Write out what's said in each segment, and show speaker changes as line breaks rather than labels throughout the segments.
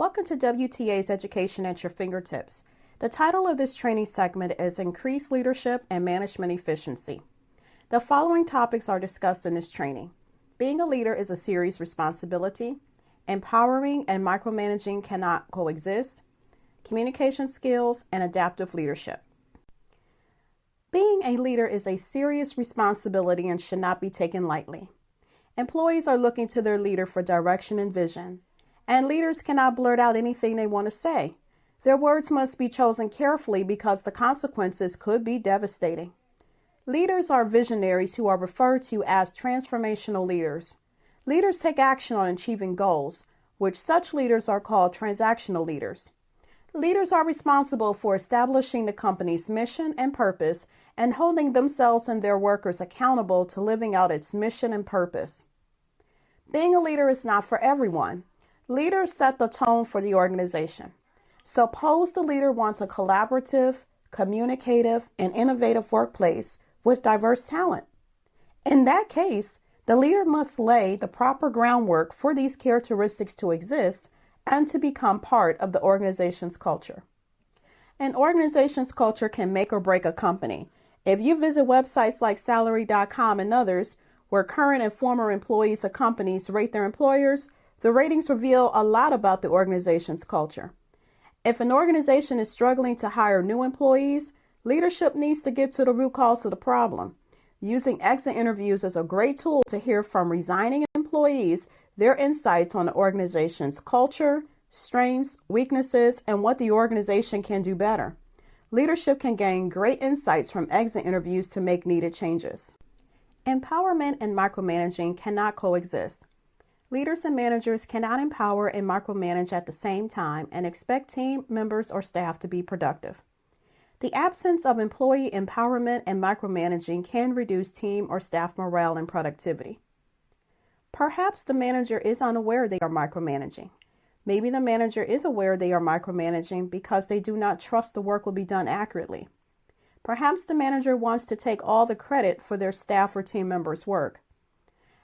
Welcome to WTA's Education at Your Fingertips. The title of this training segment is Increased Leadership and Management Efficiency. The following topics are discussed in this training. Being a leader is a serious responsibility. Empowering and micromanaging cannot coexist. Communication skills and adaptive leadership. Being a leader is a serious responsibility and should not be taken lightly. Employees are looking to their leader for direction and vision, and leaders cannot blurt out anything they want to say. Their words must be chosen carefully because the consequences could be devastating. Leaders are visionaries who are referred to as transformational leaders. Leaders take action on achieving goals, which such leaders are called transactional leaders. Leaders are responsible for establishing the company's mission and purpose and holding themselves and their workers accountable to living out its mission and purpose. Being a leader is not for everyone. Leaders set the tone for the organization. Suppose the leader wants a collaborative, communicative, and innovative workplace with diverse talent. In that case, the leader must lay the proper groundwork for these characteristics to exist and to become part of the organization's culture. An organization's culture can make or break a company. If you visit websites like salary.com and others, where current and former employees of companies rate their employers, the ratings reveal a lot about the organization's culture. If an organization is struggling to hire new employees, leadership needs to get to the root cause of the problem. Using exit interviews is a great tool to hear from resigning employees their insights on the organization's culture, strengths, weaknesses, and what the organization can do better. Leadership can gain great insights from exit interviews to make needed changes. Empowerment and micromanaging cannot coexist. Leaders and managers cannot empower and micromanage at the same time and expect team members or staff to be productive. The absence of employee empowerment and micromanaging can reduce team or staff morale and productivity. Perhaps the manager is unaware they are micromanaging. Maybe the manager is aware they are micromanaging because they do not trust the work will be done accurately. Perhaps the manager wants to take all the credit for their staff or team members' work.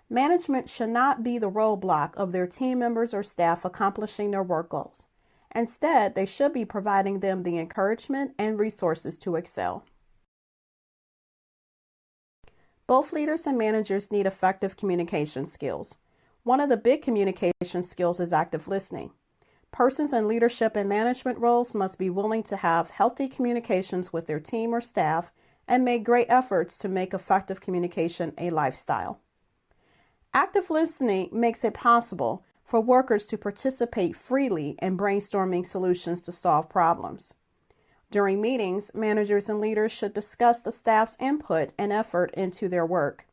Management should not be the roadblock of their team members or staff accomplishing their work goals. Instead, they should be providing them the encouragement and resources to excel. Both leaders and managers need effective communication skills. One of the big communication skills is active listening. Persons in leadership and management roles must be willing to have healthy communications with their team or staff and make great efforts to make effective communication a lifestyle. Active listening makes it possible for workers to participate freely in brainstorming solutions to solve problems. During meetings, managers and leaders should discuss the staff's input and effort into their work.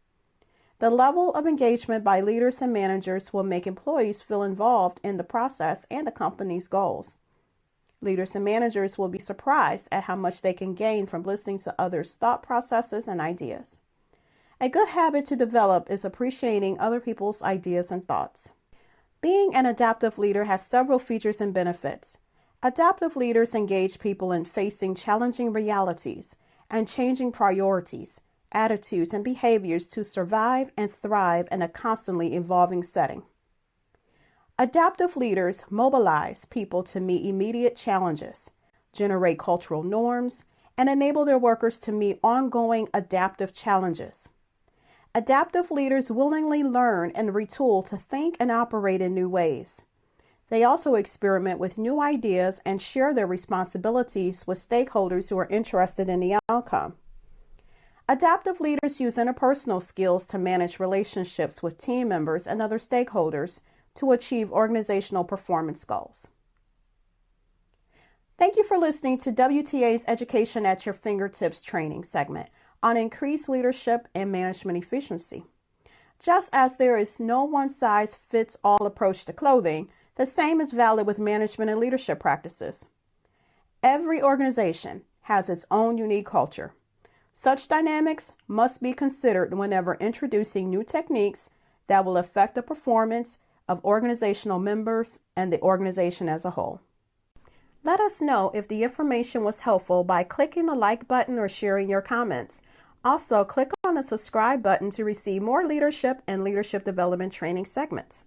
The level of engagement by leaders and managers will make employees feel involved in the process and the company's goals. Leaders and managers will be surprised at how much they can gain from listening to others' thought processes and ideas. A good habit to develop is appreciating other people's ideas and thoughts. Being an adaptive leader has several features and benefits. Adaptive leaders engage people in facing challenging realities and changing priorities, attitudes, and behaviors to survive and thrive in a constantly evolving setting. Adaptive leaders mobilize people to meet immediate challenges, generate cultural norms, and enable their workers to meet ongoing adaptive challenges. Adaptive leaders willingly learn and retool to think and operate in new ways. They also experiment with new ideas and share their responsibilities with stakeholders who are interested in the outcome. Adaptive leaders use interpersonal skills to manage relationships with team members and other stakeholders to achieve organizational performance goals. Thank you for listening to WTA's Education at Your Fingertips training segment on increased leadership and management efficiency. Just as there is no one-size-fits-all approach to clothing, the same is valid with management and leadership practices. Every organization has its own unique culture. Such dynamics must be considered whenever introducing new techniques that will affect the performance of organizational members and the organization as a whole. Let us know if the information was helpful by clicking the like button or sharing your comments. Also, click on the subscribe button to receive more leadership and leadership development training segments.